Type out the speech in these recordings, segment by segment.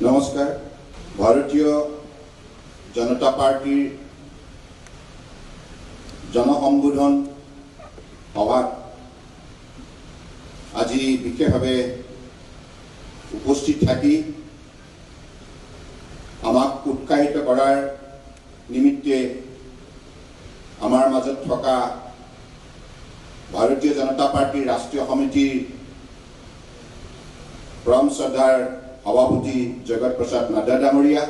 নমস্কাৰ। ভাৰতীয় জনতা পাৰ্টিৰ জনসম্বোধন সভাত আজি বিশেষভাৱে উপস্থিত থাকি আমাক উৎসাহিত কৰাৰ নিমিত্তে আমাৰ মাজত থকা ভাৰতীয় জনতা পাৰ্টিৰ ৰাষ্ট্ৰীয় সমিতিৰ পৰম শ্ৰদ্ধাৰ সভাপতি জগত প্ৰসাদ নাড্ডা ডাঙৰীয়া,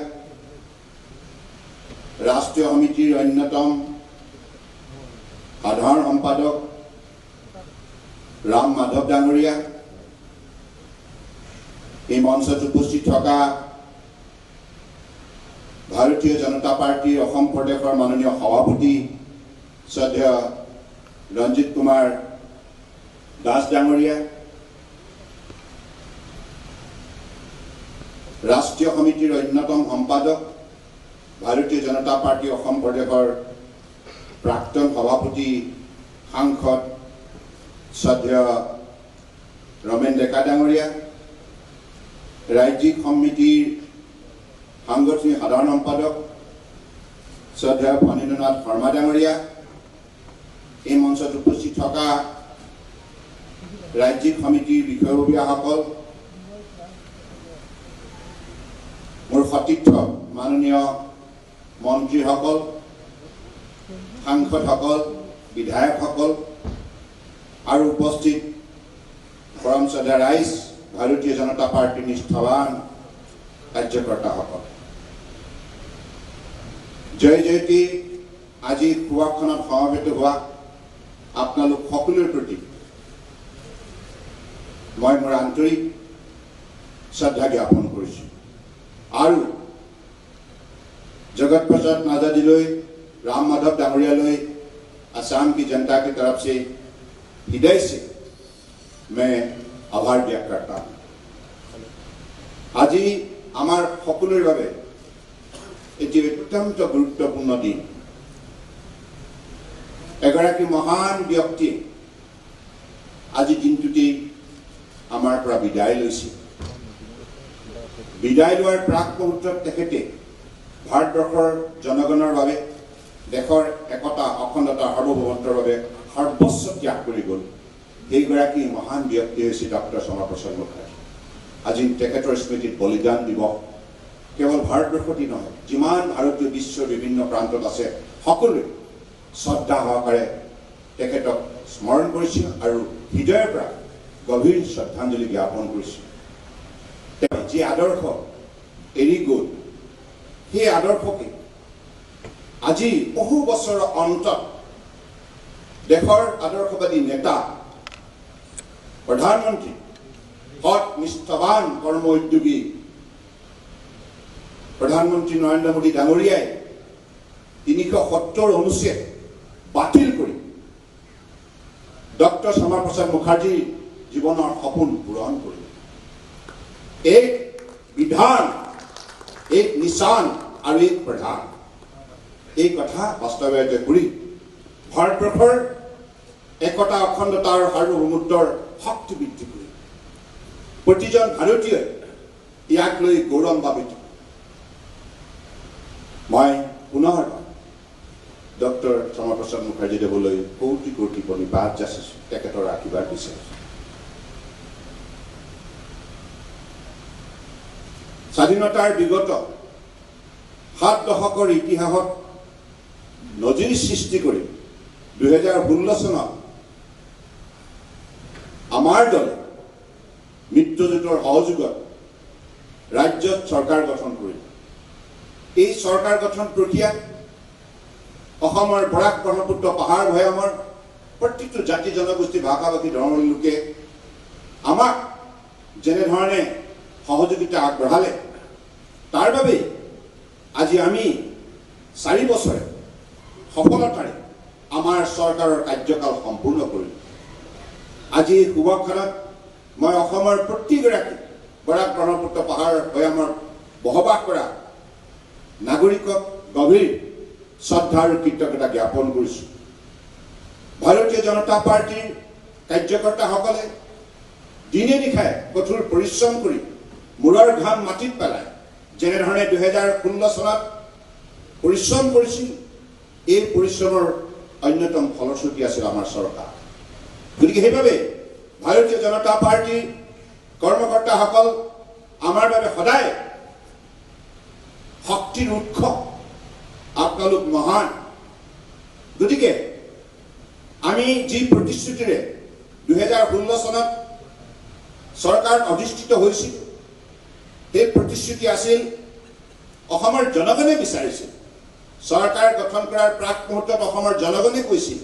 ৰাষ্ট্ৰীয় সমিতিৰ অন্যতম সাধাৰণ সম্পাদক ৰাম মাধৱ ডাঙৰীয়া, এই মঞ্চত উপস্থিত থকা ভাৰতীয় জনতা পাৰ্টিৰ অসম প্ৰদেশৰ মাননীয় সভাপতি শ্ৰদ্ধেয় ৰঞ্জিত কুমাৰ দাস ডাঙৰীয়া, ৰাষ্ট্ৰীয় সমিতিৰ অন্যতম সম্পাদক ভাৰতীয় জনতা পাৰ্টি অসম প্ৰদেশৰ প্ৰাক্তন সভাপতি সাংসদ শ্ৰদ্ধেয় ৰমেন ডেকা ডাঙৰীয়া, ৰাজ্যিক সমিতিৰ সাংগঠনিক সাধাৰণ সম্পাদক শ্ৰদ্ধেয় ফণীন্দ্ৰনাথ শৰ্মা ডাঙৰীয়া, এই মঞ্চত উপস্থিত থকা ৰাজ্যিক সমিতিৰ বিষয়ববীয়াসকল, মোৰ সতীৰ্থ মাননীয় মন্ত্ৰীসকল, সাংসদসকল, বিধায়কসকল আৰু উপস্থিত পৰম শ্ৰদ্ধা ৰাইজ, ভাৰতীয় জনতা পাৰ্টিৰ নিষ্ঠাৱান কাৰ্যকৰ্তাসকল, জয় জয়তী আজি সুভাষখনত সমবেত হোৱা আপোনালোক সকলোৰে প্ৰতি মই মোৰ আন্তৰিক শ্ৰদ্ধা জ্ঞাপন কৰিছোঁ আৰু जगत प्रसाद नाडा जी लोई, राम माधव डांगरिया लोई, असम की जनता की तरफ से हृदय से मैं आभार व्यक्त करता हूँ। আজি आमार সকলোৰে বাবে এটি অত্যন্ত গুৰুত্বপূৰ্ণ দিন। এগৰাকী মহান ব্যক্তি আজি দিনটোতে আমাৰ পৰা বিদায় লৈছে। বিদায় লোৱাৰ প্ৰাক মুহূৰ্তত তেখেতে ভাৰতবৰ্ষৰ জনগণৰ বাবে, দেশৰ একতা অখণ্ডতা সাৰ্বভৌমত্বৰ বাবে সৰ্বস্ব ত্যাগ কৰি গ'ল। সেইগৰাকী মহান ব্যক্তি হৈছে ডক্টৰ শ্যামাপ্ৰসাদ মুখাৰ্জী। আজি তেখেতৰ স্মৃতিত বলিদান দিৱস কেৱল ভাৰতবৰ্ষতেই নহয়, যিমান ভাৰতীয় বিশ্বৰ বিভিন্ন প্ৰান্তত আছে সকলোৱে শ্ৰদ্ধা সহকাৰে তেখেতক স্মৰণ কৰিছিল আৰু হৃদয়ৰ পৰা গভীৰ শ্ৰদ্ধাঞ্জলি জ্ঞাপন কৰিছিল। তেওঁ যি আদৰ্শ এৰি গ'ল, সেই আদৰ্শকে আজি বহু বছৰৰ অন্তত দেশৰ আদৰ্শবাদী নেতা, প্ৰধানমন্ত্ৰী, সৎ নিষ্ঠাৱান কৰ্ম উদ্যোগী প্ৰধানমন্ত্ৰী নৰেন্দ্ৰ মোদী ডাঙৰীয়াই 370 অনুচ্ছেদ বাতিল কৰি ডক্টৰ শ্যামাপ্ৰসাদ মুখাৰ্জীৰ জীৱনৰ সপোন পূৰণ কৰিলে। এক বিধান, এক নিশান আৰু এক প্ৰধান, এই কথা বাস্তৱায়িত কৰি ভাৰতবৰ্ষৰ একতা অখণ্ডতা আৰু সাৰ্বভৌমত্বৰ শক্তি বৃদ্ধি কৰি প্ৰতিজন ভাৰতীয়ই ইয়াক লৈ গৌৰৱান্বিত। মই পুনৰ ডক্টৰ শ্যামাপ্ৰসাদ মুখাৰ্জী দেৱলৈ কোটি কোটি প্ৰণিপাত যাচিছোঁ, তেখেতৰ আশীৰ্বাদ বিচাৰিছোঁ। স্বাধীনতাৰ বিগত 7 দশকৰ ইতিহাসত নজিৰ সৃষ্টি কৰি 2016 চনত আমাৰ দলে মিত্ৰজোঁটৰ সহযোগত ৰাজ্যত চৰকাৰ গঠন কৰিলে। এই চৰকাৰ গঠন প্ৰক্ৰিয়াত অসমৰ বৰাক ব্ৰহ্মপুত্ৰ পাহাৰ ভৈয়ামৰ প্ৰত্যেকটো জাতি জনগোষ্ঠী ভাষা-ভাষী ধৰ্মৰ লোকে আমাক যেনেধৰণে সহযোগিতা আগবঢ়ালে, তাৰ বাবে আজি আমি 4 বছৰে সফলতাৰে আমাৰ চৰকাৰৰ কাৰ্যকাল সম্পূৰ্ণ কৰিলোঁ। আজি এই শুভক্ষণত মই অসমৰ প্ৰতিগৰাকী বৰাক ব্ৰহ্মপুত্ৰ পাহাৰ ভৈয়ামৰ বসবাস কৰা নাগৰিকক গভীৰ শ্ৰদ্ধা আৰু কৃতজ্ঞতা জ্ঞাপন কৰিছোঁ। ভাৰতীয় জনতা পাৰ্টিৰ কাৰ্যকৰ্তাসকলে দিনে নিশাই কঠোৰ পৰিশ্ৰম কৰি মূৰৰ ঘাম মাটিত পেলাই যেনেধৰণে 2016 চনত পৰিশ্ৰম কৰিছিল, এই পৰিশ্ৰমৰ অন্যতম ফলশ্ৰুতি আছিল আমাৰ চৰকাৰ। গতিকে সেইবাবে ভাৰতীয় জনতা পাৰ্টিৰ কৰ্মকৰ্তাসকল আমাৰ বাবে সদায় শক্তিৰ উৎস। আপোনালোক মহান। গতিকে আমি যি প্ৰতিশ্ৰুতিৰে 2016 চনত চৰকাৰ অধিষ্ঠিত হৈছিল, সেই প্ৰতিশ্ৰুতি আছিল অসমৰ জনগণে বিচাৰিছিল। চৰকাৰ গঠন কৰাৰ প্ৰাক মুহূৰ্তত অসমৰ জনগণে কৈছিল,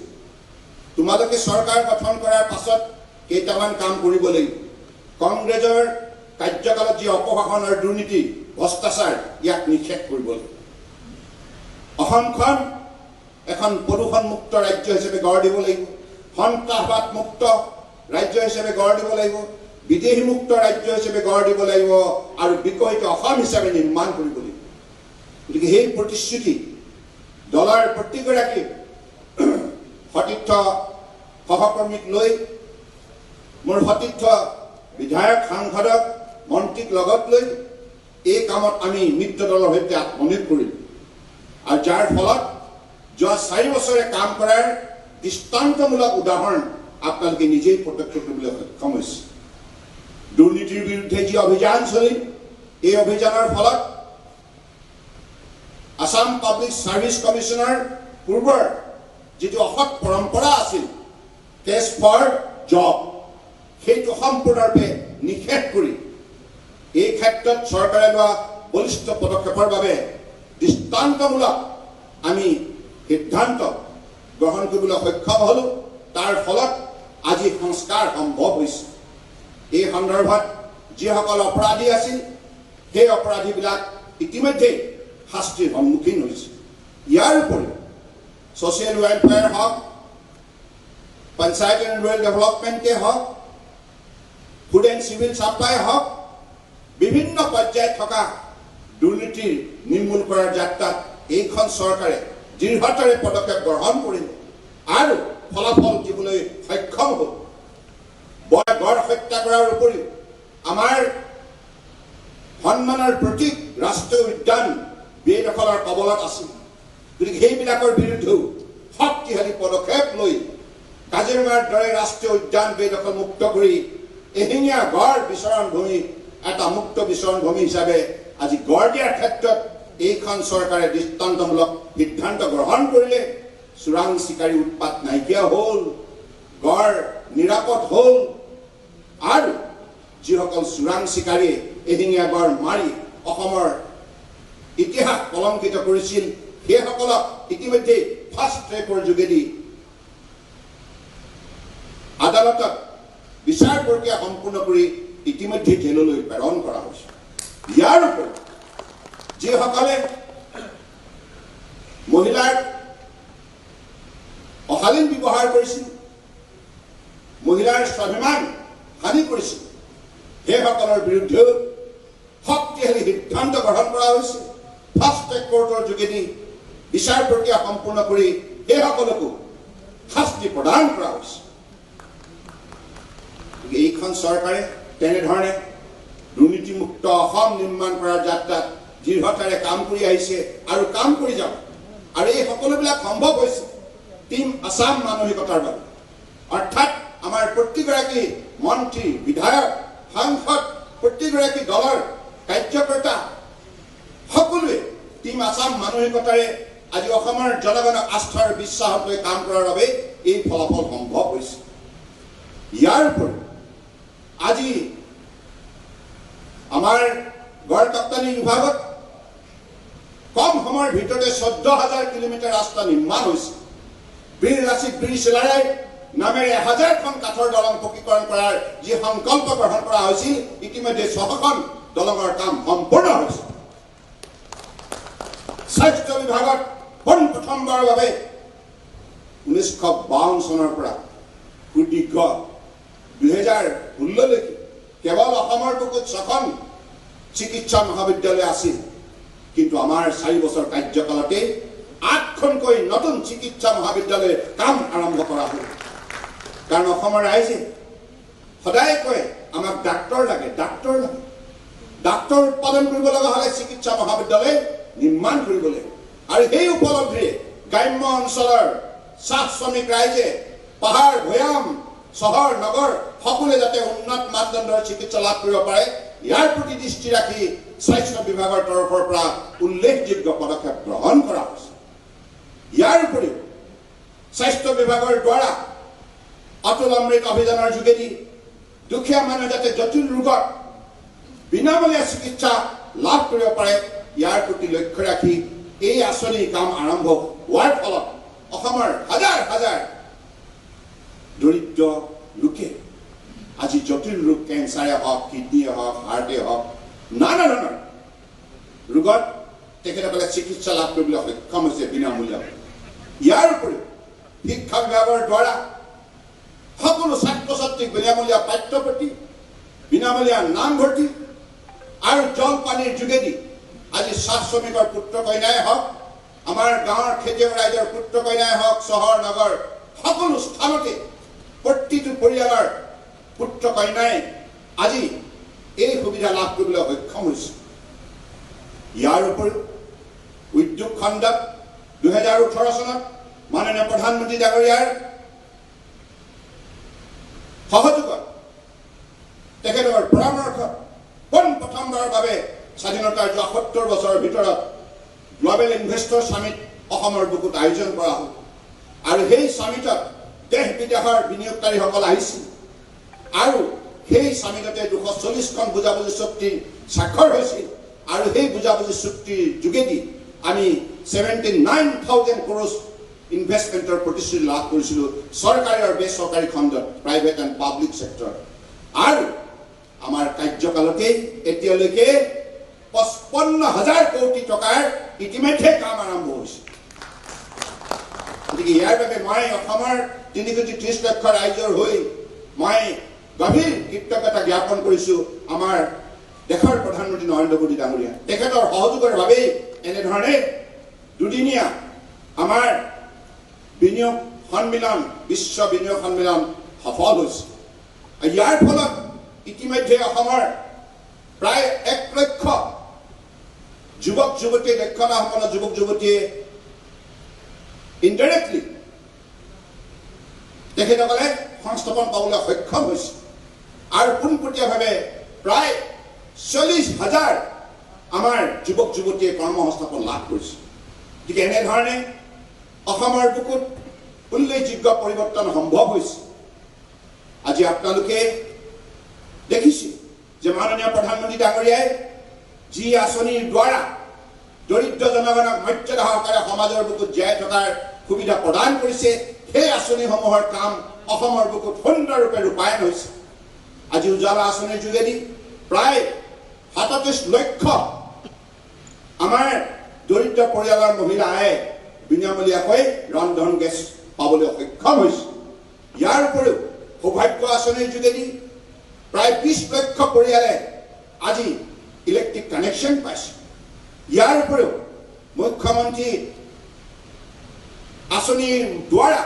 তোমালোকে চৰকাৰ গঠন কৰাৰ পাছত কেইটামান কাম কৰিব লাগিব। কংগ্ৰেছৰ কাৰ্যকালত যি অপশাসন আৰু দুৰ্নীতি ভ্ৰষ্টাচাৰ, ইয়াক নিষেধ কৰিব লাগিব। অসমখন এখন প্ৰদূষণমুক্ত ৰাজ্য হিচাপে গঢ় দিব লাগিব। সন্ত্ৰাসবাদ মুক্ত ৰাজ্য হিচাপে গঢ় দিব লাগিব। বিদেশী মুক্ত ৰাজ্য হিচাপে গঢ় দিব লাগিব আৰু বিকশিত অসম হিচাপে নিৰ্মাণ কৰিব লাগিব। গতিকে সেই প্ৰতিশ্ৰুতি দলৰ প্ৰতিগৰাকী সতীৰ্থ সহকৰ্মীক লৈ, মোৰ সতীৰ্থ বিধায়ক, সাংসদক, মন্ত্ৰীক লগত লৈ এই কামত আমি মিত্ৰ দলৰ সৈতে আত্মনিয়োগ কৰিলোঁ। আৰু যাৰ ফলত যোৱা 4 বছৰে কাম কৰাৰ দৃষ্টান্তমূলক উদাহৰণ আপোনালোকে নিজেই প্ৰত্যক্ষ কৰিবলৈ সক্ষম হৈছে। দুৰ্নীতিৰ বিৰুদ্ধে যি অভিযান চলিল, এই অভিযানৰ ফলত আসাম পাব্লিক সাৰ্ভিস কমিশনৰ পূৰ্বৰ যিটো অসৎ পৰম্পৰা আছিল, টেষ্ট ফৰ জব, সেইটো সম্পূৰ্ণৰূপে নিষেধ কৰি এই ক্ষেত্ৰত চৰকাৰে লোৱা বলিষ্ঠ পদক্ষেপৰ বাবে দৃষ্টান্তমূলক আমি সিদ্ধান্ত গ্ৰহণ কৰিবলৈ সক্ষম হলো। তাৰ ফলত আজি সংস্কাৰ সম্ভৱ হৈছে। এই সন্দৰ্ভত যিসকল অপৰাধী আছিল, সেই অপৰাধীবিলাক ইতিমধ্যে শাস্তিৰ সন্মুখীন হৈছে। ইয়াৰ উপৰিও ছ'চিয়েল ৱেলফেয়াৰ হওক, পঞ্চায়ত এণ্ড ৰুৰেল ডেভেলপমেণ্টে হওক, ফুড এণ্ড চিভিল ছাপ্লাই হওক, বিভিন্ন পৰ্যায়ত থকা দুৰ্নীতিৰ নিৰ্মূল কৰাৰ যাত্ৰাত এইখন চৰকাৰে দৃঢ়তাৰে পদক্ষেপ গ্ৰহণ কৰিলে আৰু ফলাফল দিবলৈ সক্ষম হ'ল। গড় হত্যা কৰাৰ উপৰিও আমাৰ সন্মানৰ প্ৰতীক ৰাষ্ট্ৰীয় উদ্যান বেদখলৰ কবলত আছিল। গতিকে সেইবিলাকৰ বিৰুদ্ধেও শক্তিশালী পদক্ষেপ লৈ কাজিৰঙাৰ দৰে ৰাষ্ট্ৰীয় উদ্যান বেদখল মুক্ত কৰি এশিঙীয়া গড় বিচৰণ ভূমি এটা মুক্ত বিচৰণ ভূমি হিচাপে আজি গড় দিয়াৰ ক্ষেত্ৰত এইখন চৰকাৰে দৃষ্টান্তমূলক সিদ্ধান্ত গ্ৰহণ কৰিলে। চোৰাং চিকাৰী উৎপাত নাইকিয়া হ'ল, গড় নিৰাপদ হ'ল আৰু যিসকল চোৰাং চিকাৰীয়ে এশিঙীয়া গড় মাৰি অসমৰ ইতিহাস কলংকিত কৰিছিল, সেইসকলক ইতিমধ্যে ফাষ্ট ট্ৰেকৰ যোগেদি আদালতত বিচাৰ প্ৰক্ৰিয়া সম্পূৰ্ণ কৰি ইতিমধ্যে জেললৈ প্ৰেৰণ কৰা হৈছে। ইয়াৰ উপৰি যিসকলে মহিলাৰ অশালীন ব্যৱহাৰ কৰিছিল, মহিলাৰ স্বাভিমান হানি কৰিছিল, সেইসকলৰ বিৰুদ্ধেও শক্তিশালী সিদ্ধান্ত গ্ৰহণ কৰা হৈছে। ফাষ্ট ট্ৰেক কোৰ্টৰ যোগেদি বিচাৰ প্ৰক্ৰিয়া সম্পূৰ্ণ কৰি সেইসকলকো শাস্তি প্ৰদান কৰা হৈছে। এইখন চৰকাৰে তেনেধৰণে দুৰ্নীতিমুক্ত অসম নিৰ্মাণ কৰাৰ যাত্ৰাত দৃঢ়তাৰে কাম কৰি আহিছে আৰু কাম কৰি যাব। আৰু এই সকলোবিলাক সম্ভৱ হৈছে টিম আসাম মানসিকতাৰ বাবে। অৰ্থাৎ আমাৰ প্ৰতিগৰাকী মন্ত্ৰী, বিধায়ক, সাংসদ, প্ৰতিগৰাকী দলৰ কাৰ্যকৰ্তা সকলোৱে টিম আসাম মানসিকতাৰে আজি অসমৰ জনগণক আস্থাৰ বিশ্বাসত লৈ কাম কৰাৰ বাবে এই ফলাফল সম্ভৱ হৈছে। ইয়াৰ উপৰি আজি আমাৰ গড় ৰপ্তানি বিভাগত কম সময়ৰ ভিতৰতে 14,000 কিলোমিটাৰ ৰাস্তা নিৰ্মাণ হৈছে। বীৰ লাচিত বিৰচিলাৰাই নামেৰে 1000খন কাঠৰ দলং পকীকৰণ কৰাৰ যি সংকল্প গ্ৰহণ কৰা হৈছিল, ইতিমধ্যে 6খন দলঙৰ কাম সম্পূৰ্ণ হৈছে। স্বাস্থ্য বিভাগত পোনপ্ৰথমবাৰৰ বাবে 1952 চনৰ পৰা সুদীৰ্ঘ 2016লৈকে কেৱল অসমৰ বুকুত 6খন চিকিৎসা মহাবিদ্যালয় আছিল, কিন্তু আমাৰ 4 বছৰ কাৰ্যকালতে 8খনকৈ নতুন চিকিৎসা মহাবিদ্যালয়ৰ কাম আৰম্ভ কৰা হ'ল। কাৰণ অসমৰ ৰাইজে সদায় কয় আমাক ডাক্তৰ লাগে, ডাক্তৰ লাগে। ডাক্তৰ উৎপাদন কৰিব লগা হ'লে চিকিৎসা মহাবিদ্যালয় নিৰ্মাণ কৰিবলৈ আৰু সেই উপলব্ধিৰে গ্ৰাম্য অঞ্চলৰ চাহ শ্ৰমিক ৰাইজে পাহাৰ ভৈয়াম চহৰ নগৰ সকলোৱে যাতে উন্নত মানদণ্ডৰ চিকিৎসা লাভ কৰিব পাৰে ইয়াৰ প্ৰতি দৃষ্টি ৰাখি স্বাস্থ্য বিভাগৰ তৰফৰ পৰা উল্লেখযোগ্য পদক্ষেপ গ্ৰহণ কৰা হৈছে ইয়াৰ উপৰিও স্বাস্থ্য বিভাগৰ দ্বাৰা অটল অমৃত অভিযানৰ যোগেদি দুখীয়া মানুহ যাতে জটিল ৰোগৰ বিনামূলীয়া চিকিৎসা লাভ কৰিব পাৰে ইয়াৰ প্ৰতি লক্ষ্য ৰাখি এই আঁচনিৰ কাম আৰম্ভ হোৱাৰ ফলত অসমৰ হাজাৰ হাজাৰ দৰিদ্ৰ লোকে আজি জটিল ৰোগ কেঞ্চাৰে হওক কিডনিয়ে হওক হাৰ্টে হওক নানা ধৰণৰ ৰোগত তেখেতসকলে চিকিৎসা লাভ কৰিবলৈ সক্ষম হৈছে বিনামূলীয়া ইয়াৰ উপৰিও শিক্ষা বিভাগৰ দ্বাৰা সকলো ছাত্ৰ ছাত্ৰীক বিনামূলীয়া পাঠ্যপুথি বিনামূলীয়া নামভৰ্তি আৰু জলপানীৰ যোগেদি আজি চাহ শ্ৰমিকৰ পুত্ৰ কন্যাই হওক আমাৰ গাঁৱৰ খেতিয়ক ৰাইজৰ পুত্ৰ কন্যাই হওক চহৰ নগৰ সকলো স্থানতে প্ৰতিটো পৰিয়ালৰ পুত্ৰ কন্যাই আজি এই সুবিধা লাভ কৰিবলৈ সক্ষম হৈছে ইয়াৰ উপৰিও উদ্যোগ খণ্ডত 2018 চনত মাননীয় প্ৰধানমন্ত্ৰী ডাঙৰীয়াৰ সহযোগত তেখেতৰ পৰামৰ্শ প্ৰথমবাৰৰ বাবে স্বাধীনতাৰ ৭৪ বছৰৰ ভিতৰত গ্লবেল ইনভেষ্টৰ সামিট অসমৰ বুকুত আয়োজন কৰা হ'ল আৰু সেই সামিটত দেশ বিদেশৰ বিনিয়োগকাৰীসকল আহিছিল আৰু সেই সামিটতে 240খন বুজাবুজি চুক্তি স্বাক্ষৰ হৈছিল আৰু সেই বুজাবুজি চুক্তিৰ যোগেদি আমি 79,000 crores ইনভেষ্টমেণ্টৰ প্ৰতিশ্ৰুতি লাভ কৰিছিলোঁ চৰকাৰী আৰু বেচৰকাৰী খণ্ডত প্ৰাইভেট এণ্ড পাব্লিক চেক্টৰ আৰু আমাৰ কাৰ্যকালতেই এতিয়ালৈকে 55,000 কোটি টকাৰ ইতিমধ্যে কাম আৰম্ভ হৈছে গতিকে ইয়াৰ বাবে মই অসমৰ 3 কোটি 30 লাখ ৰাইজৰ হৈ মই গভীৰ কৃতজ্ঞতা জ্ঞাপন কৰিছোঁ আমাৰ দেশৰ প্ৰধানমন্ত্ৰী নৰেন্দ্ৰ মোদী ডাঙৰীয়া তেখেতৰ সহযোগৰ বাবেই এনেধৰণে দুদিনীয়া আমাৰ বিনিয়োগ সন্মিলন বিশ্ব বিনিয়োগ সন্মিলন সফল হৈছে ইয়াৰ ফলত ইতিমধ্যে অসমৰ প্ৰায় 1 লক্ষ যুৱক যুৱতী দক্ষতা সম্পন্ন যুৱক যুৱতীয়ে ইনডাইৰেক্টলি তেখেতসকলে সংস্থাপন পাবলৈ সক্ষম হৈছে আৰু পোনপটীয়াভাৱে প্ৰায় 40,000 আমাৰ যুৱক যুৱতীয়ে কৰ্মসংস্থাপন লাভ কৰিছে গতিকে এনেধৰণে অসমৰ বুকুত উল্লেখযোগ্য পৰিৱৰ্তন সম্ভৱ হৈছে আজি আপোনালোকে দেখিছে যে মাননীয় প্ৰধানমন্ত্ৰী ডাঙৰীয়াই যি আঁচনিৰ দ্বাৰা দৰিদ্ৰ জনগণক মৰ্যাদা সহকাৰে সমাজৰ বুকুত জীয়াই থকাৰ সুবিধা প্ৰদান কৰিছে সেই আঁচনিসমূহৰ কাম অসমৰ বুকুত সুন্দৰৰূপে ৰূপায়ণ হৈছে আজি উজালা আঁচনিৰ যোগেদি প্ৰায় 37 লক্ষ আমাৰ দৰিদ্ৰ পৰিয়ালৰ মহিলাই বিনামূলীয়াকৈ ৰন্ধন গেছ পাবলৈ সক্ষম হৈছে ইয়াৰ উপৰিও সৌভাগ্য আঁচনিৰ যোগেদি প্ৰায় 20 লক্ষ পৰিয়ালে আজি ইলেক্ট্ৰিক কানেকশ্যন পাইছে ইয়াৰ উপৰিও মুখ্যমন্ত্ৰী আঁচনিৰ দ্বাৰা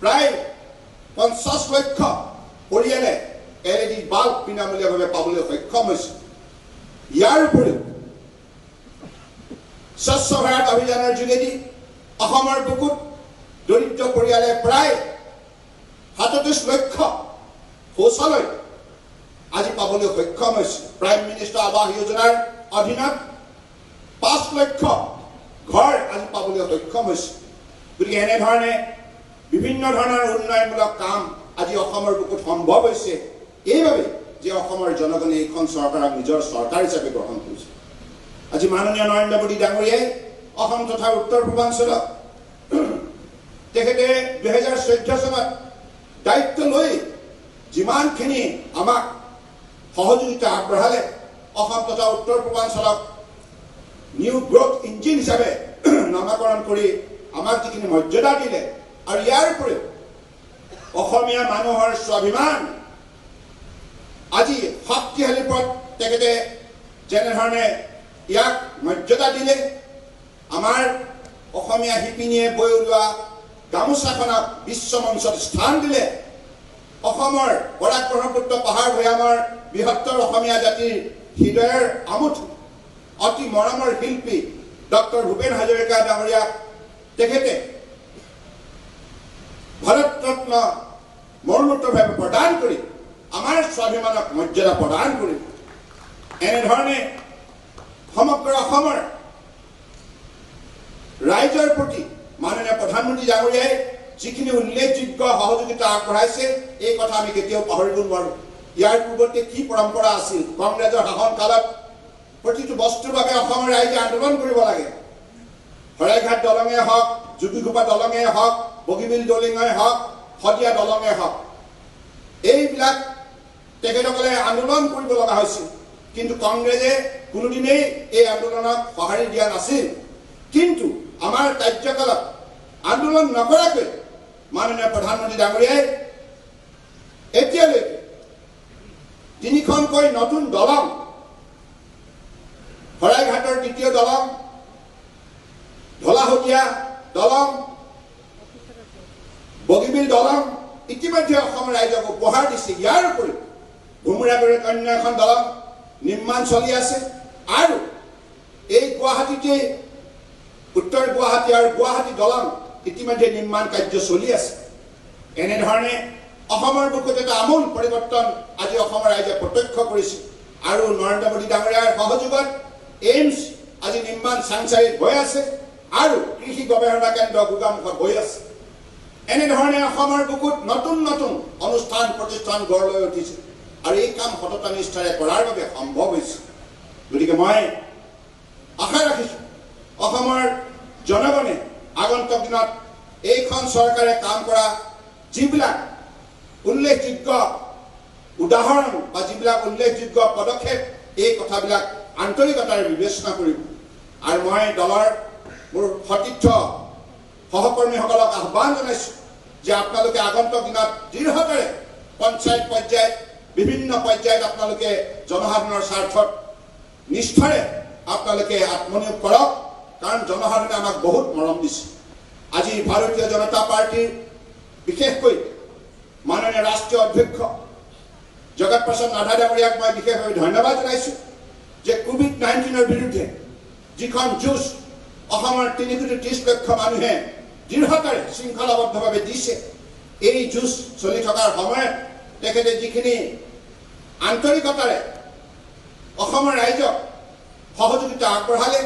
প্ৰায় 50 লক্ষ পৰিয়ালে LED বাল্ব বিনামূলীয়াভাৱে পাবলৈ সক্ষম হৈছে ইয়াৰ উপৰিও স্বচ্ছ ভাৰত অভিযানৰ যোগেদি অসমৰ বুকুত দৰিদ্ৰ পৰিয়ালে প্ৰায় 37 লক্ষ শৌচালয় আজি পাবলৈ সক্ষম হৈছে প্ৰাইম মিনিষ্টাৰ আৱাস যোজনাৰ অধীনত 5 লক্ষ ঘৰ আজি পাবলৈ সক্ষম হৈছে গতিকে এনেধৰণে বিভিন্ন ধৰণৰ উন্নয়নমূলক কাম আজি অসমৰ বুকুত সম্ভৱ হৈছে এইভাবে যে অসমৰ জনগণে এইখন চৰকাৰক নিজৰ চৰকাৰ হিচাপে গ্ৰহণ কৰিছে আজি মাননীয় নৰেন্দ্ৰ মোদী ডাঙৰীয়াই অসম তথা উত্তৰ পূৰ্বাঞ্চলত তেখেতে 2014 চনত দায়িত্ব লৈ যিমানখিনি আমাক সহযোগিতা আগবঢ়ালে অসম তথা উত্তৰ পূৰ্বাঞ্চলক নিউ গ্ৰোথ ইঞ্জিন হিচাপে নামাকৰণ কৰি আমাক যিখিনি মৰ্যাদা দিলে আৰু ইয়াৰ উপৰিও অসমীয়া মানুহৰ স্বাভিমান আজি শক্তিশালী পথ তেখেতে যেনেধৰণে ইয়াক মৰ্যাদা দিলে আমাৰ অসমীয়া শিপিনীয়ে বৈ ওলোৱা গামোচাখনক বিশ্ব মঞ্চত স্থান দিলে অসমৰ বৰাক ব্ৰহ্মপুত্ৰ পাহাৰ ভৈয়ামৰ বৃহত্তৰ অসমীয়া জাতিৰ হৃদয়ৰ আমুঠ অতি মৰমৰ শিল্পী ডক্টৰ ভূপেন হাজৰিকা ডাঙৰীয়াক তেখেতে ভাৰত ৰত্ন মৰণোত্তৰভাৱে প্ৰদান কৰি আমাৰ স্বাভিমানক মৰ্যাদা প্ৰদান কৰি এনেধৰণে সমগ্ৰ অসমৰ ৰাইজৰ প্ৰতি মাননীয় প্ৰধানমন্ত্ৰী ডাঙৰীয়াই যিখিনি উল্লেখযোগ্য সহযোগিতা আগবঢ়াইছে এই কথা আমি কেতিয়াও পাহৰিব নোৱাৰোঁ। ইয়াৰ পূৰ্বতে কি পৰম্পৰা আছিল, কংগ্ৰেছৰ শাসনকালত প্ৰতিটো বস্তুৰ বাবে অসমৰ ৰাইজে আন্দোলন কৰিব লাগে। শৰাইঘাট দলঙে হওক, জুবিঘোপা দলঙে হওক, বগীবিল দলঙে হওক, শদিয়া দলঙে হওক, এইবিলাক তেখেতসকলে আন্দোলন কৰিব লগা হৈছিল। কিন্তু কংগ্ৰেছে কোনোদিনেই এই আন্দোলনক সঁহাৰি দিয়া নাছিল। কিন্তু আমাৰ কাৰ্যকালত আন্দোলন নকৰাকৈ মাননীয় প্ৰধানমন্ত্ৰী ডাঙৰীয়াই এতিয়ালৈকে 3খনকৈ নতুন দলং, শৰাইঘাটৰ দ্বিতীয় দলং, ঢলাশদিয়া দলং, বগীবিল দলং ইতিমধ্যে অসমৰ ৰাইজক উপহাৰ দিছে। ইয়াৰ উপৰিও ভোমোৰাগুৰিত অন্য এখন দলং নিৰ্মাণ চলি আছে আৰু এই গুৱাহাটীতে উত্তৰ গুৱাহাটী আৰু গুৱাহাটী দলং ইতিমধ্যে নিৰ্মাণ কাৰ্য চলি আছে। এনেধৰণে অসমৰ বুকুত এটা আমূল পৰিৱৰ্তন আজি অসমৰ ৰাইজে প্ৰত্যক্ষ কৰিছে আৰু নৰেন্দ্ৰ মোদী ডাঙৰীয়াৰ সহযোগত এইমছ আজি নিৰ্মাণ চাংচাৰিত হৈ আছে আৰু কৃষি গৱেষণা কেন্দ্ৰ গোগামুখত হৈ আছে। এনেধৰণে অসমৰ বুকুত নতুন নতুন অনুষ্ঠান প্ৰতিষ্ঠান গঢ় লৈ উঠিছে আৰু এই কাম সততা নিষ্ঠাৰে কৰাৰ বাবে সম্ভৱ হৈছে। গতিকে মই আশা ৰাখিছোঁ অসমৰ জনগণে আগন্তুক দিনত এইখন চৰকাৰে কাম কৰা যিবিলাক উল্লেখযোগ্য উদাহৰণ বা যিবিলাক উল্লেখযোগ্য পদক্ষেপ এই কথাবিলাক আন্তৰিকতাৰে বিবেচনা কৰিব। আৰু মই দলৰ মোৰ সতীৰ্থ সহকৰ্মীসকলক আহ্বান জনাইছোঁ যে আপোনালোকে আগন্তুক দিনত দৃঢ়তাৰে পঞ্চায়ত পৰ্যায়ত বিভিন্ন পৰ্যায়ত আপোনালোকে জনসাধাৰণৰ স্বাৰ্থত নিষ্ঠাৰে আপোনালোকে আত্মনিয়োগ কৰক, কাৰণ জনসাধাৰণে আমাক বহুত মৰম দিছে। আজি ভাৰতীয় জনতা পাৰ্টীৰ বিশেষকৈ মাননীয় ৰাষ্ট্ৰীয় অধ্যক্ষ জগত প্ৰসাদ নাড্ডা ডাঙৰীয়াক মই বিশেষভাৱে ধন্যবাদ জনাইছোঁ যে কোভিড-19ৰ বিৰুদ্ধে যিখন যুঁজ অসমৰ 330 লক্ষ মানুহে দৃঢ়তাৰে শৃংখলাবদ্ধভাৱে দিছে, এই যুঁজ চলি থকাৰ সময়ত তেখেতে যিখিনি আন্তৰিকতাৰে অসমৰ ৰাইজক সহযোগিতা আগবঢ়ালে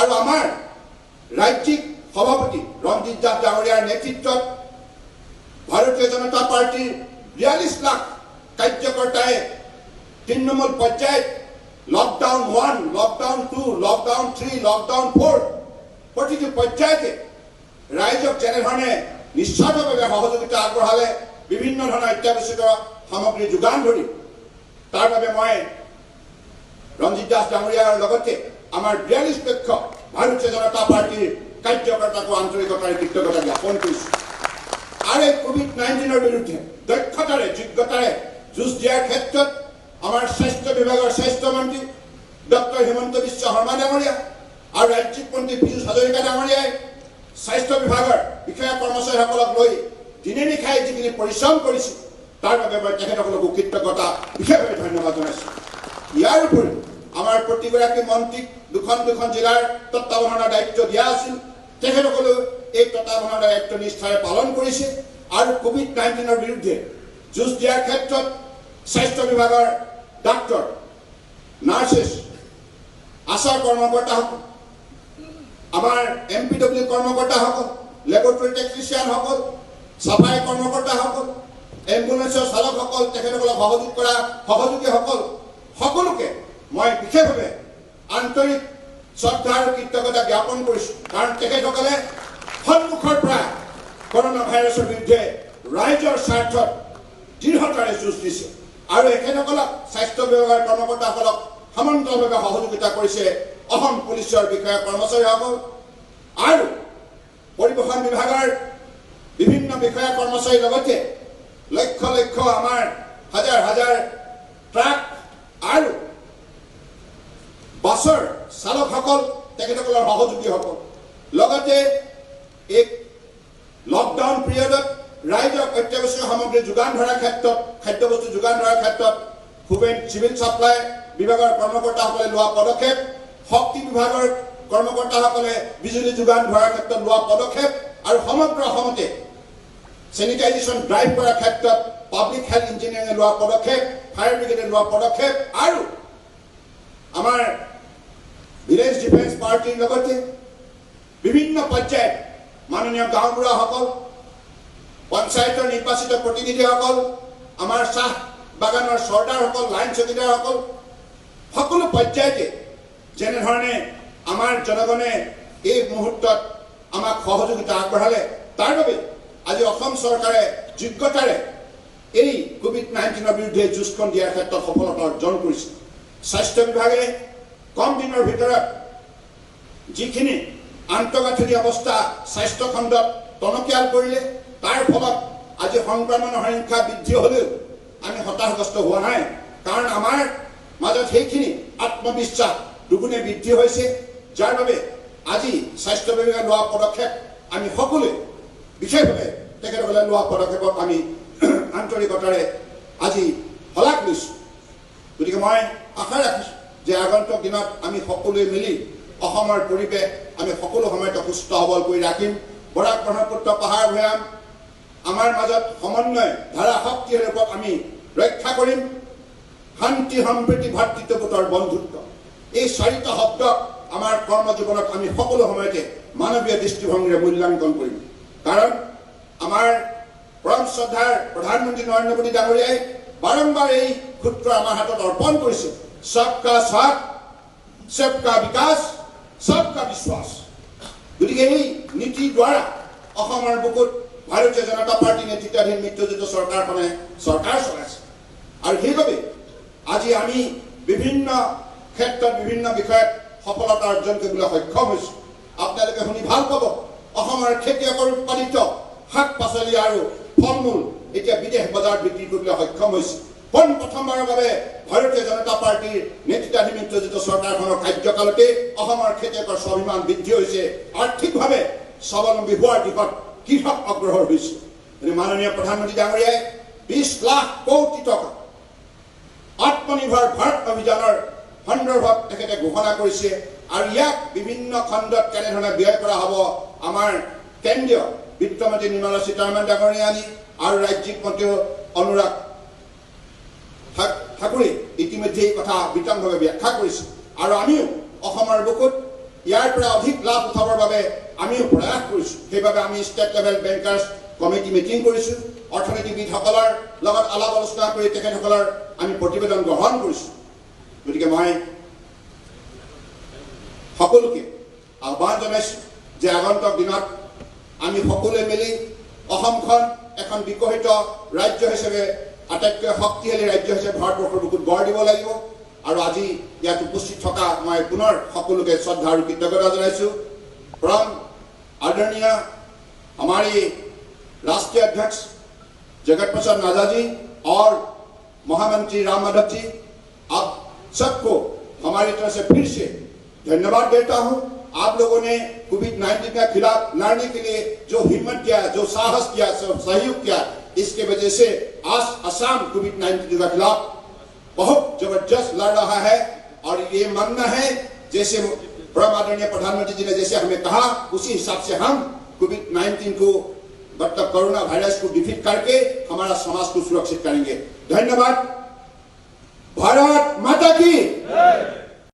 আৰু আমাৰ ৰাজ্যিক সভাপতি ৰঞ্জিত দাস ডাঙৰীয়াৰ নেতৃত্বত ভাৰতীয় জনতা পাৰ্টীৰ 42 লাখ কাৰ্যকৰ্তাই তৃণমূল পৰ্যায়ত লকডাউন 1, লকডাউন 2, লকডাউন 3, লকডাউন 4 প্ৰতিটো পৰ্যায়তে ৰাইজক যেনেধৰণে নিস্বাৰ্থভাৱে সহযোগিতা আগবঢ়ালে, বিভিন্ন ধৰণৰ অত্যাৱশ্যকীয় সামগ্ৰী যোগান ধৰি, তাৰ বাবে মই ৰঞ্জিত দাস ডাঙৰীয়াৰ লগতে আমাৰ 42 লক্ষ ভাৰতীয় জনতা পাৰ্টীৰ কাৰ্যকৰ্তাকো আন্তৰিকতাৰে কৃতজ্ঞতা জ্ঞাপন কৰিছোঁ। আৰু এই কোভিড-19ৰ বিৰুদ্ধে দক্ষতাৰে যোগ্যতাৰে যুঁজ দিয়াৰ ক্ষেত্ৰত আমাৰ স্বাস্থ্য বিভাগৰ স্বাস্থ্যমন্ত্ৰী ডক্টৰ হিমন্ত বিশ্ব শৰ্মা ডাঙৰীয়া আৰু ৰাজ্যিক মন্ত্ৰী পীযুষ হাজৰিকা ডাঙৰীয়াই স্বাস্থ্য বিভাগৰ বিষয়া কৰ্মচাৰীসকলক লৈ দিনে নিশাই যিখিনি পৰিশ্ৰম কৰিছে তাৰ বাবে মই তেখেতসকলকো কৃতজ্ঞতা বিশেষভাৱে ধন্যবাদ জনাইছোঁ। ইয়াৰ উপৰিও আমাৰ প্ৰতিগৰাকী মন্ত্ৰীক দুখন জিলাৰ তত্বাৱধানৰ দায়িত্ব দিয়া আছিল, তেখেতসকলেও এই তত্বাৱধানৰ দায়িত্ব নিষ্ঠাৰে পালন কৰিছে আৰু কোভিড-19ৰ বিৰুদ্ধে যুঁজ দিয়াৰ ক্ষেত্ৰত স্বাস্থ্য বিভাগৰ ডাক্তৰ, নাৰ্ছেছ, আশা কৰ্মকৰ্তাসকল, আমাৰ MPW কৰ্মকৰ্তাসকল, লেবৰেটৰী টেকনিচিয়ানসকল, চাফাই কৰ্মকৰ্তাসকল, এম্বুলেন্সৰ চালকসকল, তেখেতসকলক সহযোগ কৰা সহযোগীসকল সকলোকে মই বিশেষভাৱে আন্তৰিক শ্ৰদ্ধা আৰু কৃতজ্ঞতা জ্ঞাপন কৰিছোঁ, কাৰণ তেখেতসকলে সন্মুখৰ পৰা কৰোনা ভাইৰাছৰ বিৰুদ্ধে ৰাইজৰ স্বাৰ্থত দৃঢ়তাৰে যুঁজ দিছে আৰু এখেতসকলক স্বাস্থ্য বিভাগৰ কৰ্মকৰ্তাসকলক সমান্তৰালভাৱে সহযোগিতা কৰিছে অসম পুলিচৰ বিষয়া কৰ্মচাৰীসকল আৰু পৰিবহণ বিভাগৰ বিভিন্ন বিষয়া কৰ্মচাৰীৰ লগতে লক্ষ লক্ষ আমাৰ হাজাৰ হাজাৰ ট্ৰাক আৰু বাছৰ চালকসকল, তেখেতসকলৰ সহযোগীসকল, লগতে এই লকডাউন পিৰিয়ডত ৰাইজক অত্যাৱশ্যকীয় সামগ্ৰী যোগান ধৰাৰ ক্ষেত্ৰত, খাদ্যবস্তু যোগান ধৰাৰ ক্ষেত্ৰত ভূপেন চিভিল ছাপ্লাই বিভাগৰ কৰ্মকৰ্তাসকলে লোৱা পদক্ষেপ, শক্তি বিভাগৰ কৰ্মকৰ্তাসকলে বিজুলী যোগান ধৰাৰ ক্ষেত্ৰত লোৱা পদক্ষেপ আৰু সমগ্ৰ অসমতে স্যানিটাইজেশন ড্ৰাইভ কৰাৰ ক্ষেত্ৰত পাব্লিক হেলথ ইঞ্জিনিয়াৰিঙে লোৱা পদক্ষেপ, ফায়াৰ ব্ৰিগেডে লোৱা পদক্ষেপ আৰু আমাৰ ভিলেজ ডিফেন্স পাৰ্টিৰ লগতে বিভিন্ন পৰ্যায়ত মাননীয় গাঁওবুঢ়াসকল, পঞ্চায়তৰ নিৰ্বাচিত প্ৰতিনিধিসকল, আমাৰ চাহ বাগানৰ চৰ্দাৰসকল, লাইন চকীদাৰসকল সকলো পৰ্যায়তে যেনেধৰণে আমাৰ জনগণে এই মুহূৰ্তত আমাক সহযোগিতা আগবঢ়ালে তাৰ বাবে আজি অসম চৰকাৰে যোগ্যতাৰে এই কোভিড-19ৰ বিৰুদ্ধে যুঁজখন দিয়াৰ ক্ষেত্ৰত সফলতা অৰ্জন কৰিছে। স্বাস্থ্য বিভাগে কম দিনৰ ভিতৰত যিখিনি আন্তঃগাঁথনি অৱস্থা স্বাস্থ্য খণ্ডত টনকিয়াল কৰিলে, তাৰ ফলত আজি সংক্ৰমণৰ সংখ্যা বৃদ্ধি হ'লেও আমি হতাশগ্ৰস্ত হোৱা নাই, কাৰণ আমাৰ মাজত সেইখিনি আত্মবিশ্বাস দুগুণে বৃদ্ধি হৈছে, যাৰ বাবে আজি স্বাস্থ্য বিভাগে লোৱা পদক্ষেপ আমি সকলোৱে বিশেষভাৱে তেখেতসকলে লোৱা পদক্ষেপক আমি আন্তৰিকতাৰে আজি শলাগ লৈছোঁ। গতিকে মই আশা ৰাখিছোঁ যে আগন্তুক দিনত আমি সকলোৱে মিলি অসমৰ পৰিৱেশ আমি সকলো সময়তে সুস্থ সবল কৰি ৰাখিম। বৰাক ব্ৰহ্মপুত্ৰ পাহাৰ ভৈয়াম আমাৰ মাজত সমন্বয় ধাৰা শক্তিৰ ৰূপত আমি ৰক্ষা কৰিম। শান্তি, সম্প্ৰীতি, ভাতৃত্ববোধৰ বন্ধুত্ব, এই চাৰিটা শব্দ আমাৰ কৰ্মজীৱনত আমি সকলো সময়তে মানৱীয় দৃষ্টিভংগীৰে মূল্যাংকন কৰিম। কাৰণ আমাৰ পৰম শ্ৰদ্ধাৰ প্ৰধানমন্ত্ৰী নৰেন্দ্ৰ মোদী ডাঙৰীয়াই বাৰম্বাৰ এই সূত্ৰ আমাৰ হাতত অৰ্পণ কৰিছে, সবকা সাথ, সবকা বিকাশ, সবকা বিশ্বাস। গতিকে এই নীতিৰ দ্বাৰা অসমৰ বুকুত ভাৰতীয় জনতা পাৰ্টি নেতৃত্বাধীন মিত্ৰজোঁট চৰকাৰখনে চৰকাৰ চলাইছে আৰু সেইবাবে আজি আমি বিভিন্ন ক্ষেত্ৰত বিভিন্ন বিষয়ত সফলতা অৰ্জন কৰিবলৈ সক্ষম হৈছোঁ। আপোনালোকে শুনি ভাল পাব, অসমৰ খেতিয়কৰ উৎপাদিত শাক পাচলি আৰু ফল মূল এতিয়া বিদেশ বজাৰত বিক্ৰী কৰিবলৈ সক্ষম হৈছে। পোনপ্ৰথমবাৰৰ বাবে ভাৰতীয় জনতা পাৰ্টিৰ নেতৃত্বাধীন মিত্ৰজোঁট চৰকাৰখনৰ কাৰ্যকালতে অসমৰ খেতিয়কৰ স্বাভিমান বৃদ্ধি হৈছে, আৰ্থিকভাৱে স্বাৱলম্বী হোৱাৰ দিশত কৃষক অগ্ৰসৰ হৈছে। মাননীয় প্ৰধানমন্ত্ৰী ডাঙৰীয়াই 20 লাখ কোটি টকা আত্মনিৰ্ভৰ ভাৰত অভিযানৰ সন্দৰ্ভত তেখেতে ঘোষণা কৰিছে আৰু ইয়াক বিভিন্ন খণ্ডত কেনেধৰণে ব্যয় কৰা হ'ব আমাৰ কেন্দ্ৰীয় বিত্তমন্ত্ৰী নিৰ্মলা সীতাৰমণ ডাঙৰীয়ানী আৰু ৰাজ্যিক মন্ত্ৰী অনুৰাগ ঠাকুৰে ইতিমধ্যে এই কথা বিতংভাৱে ব্যাখ্যা কৰিছে আৰু আমিও অসমৰ বুকুত ইয়াৰ পৰা অধিক লাভ উঠাবৰ বাবে আমিও প্ৰয়াস কৰিছোঁ। সেইবাবে আমি state level bankers committee meeting কৰিছোঁ, অৰ্থনীতিবিদসকলৰ লগত আলাপ আলোচনা কৰি তেখেতসকলৰ আমি প্ৰতিবেদন গ্ৰহণ কৰিছোঁ। গতিকে মই সকলোকে আহ্বান জনাইছোঁ যে আগন্তুক দিনত আমি সকলোৱে মিলি অসমখন এখন বিকশিত ৰাজ্য হিচাপে, আটাইতকৈ শক্তিশালী ৰাজ্য হিচাপে ভাৰতবৰ্ষৰ বুকুত গঢ় দিব লাগিব। আৰু আজি ইয়াত উপস্থিত থকা মই পুনৰ সকলোকে শ্ৰদ্ধা আৰু কৃতজ্ঞতা জনাইছোঁ। परम आदरणीय हमारे राष्ट्रीय अध्यक्ष जगत प्रसाद नड्डा जी और महामंत्री राम माधव जी, आप सबको हमारी तरफ से फिर से धन्यवाद देता हूं। आप लोगों ने कोविड-19 के खिलाफ लड़ने के लिए जो हिम्मत किया, जो साहस किया, सहयोग किया, इसके वजह से आज असम कोविड-19 के खिलाफ बहुत जबरदस्त लड़ रहा है। और ये मानना है जैसे परम आदरणीय प्रधानमंत्री जी ने जैसे हमें कहा, उसी हिसाब से हम कोविड-19 को मतलब कोरोना वायरस को डिफीट करके हमारा समाज को सुरक्षित करेंगे। धन्यवाद। भारत माता की।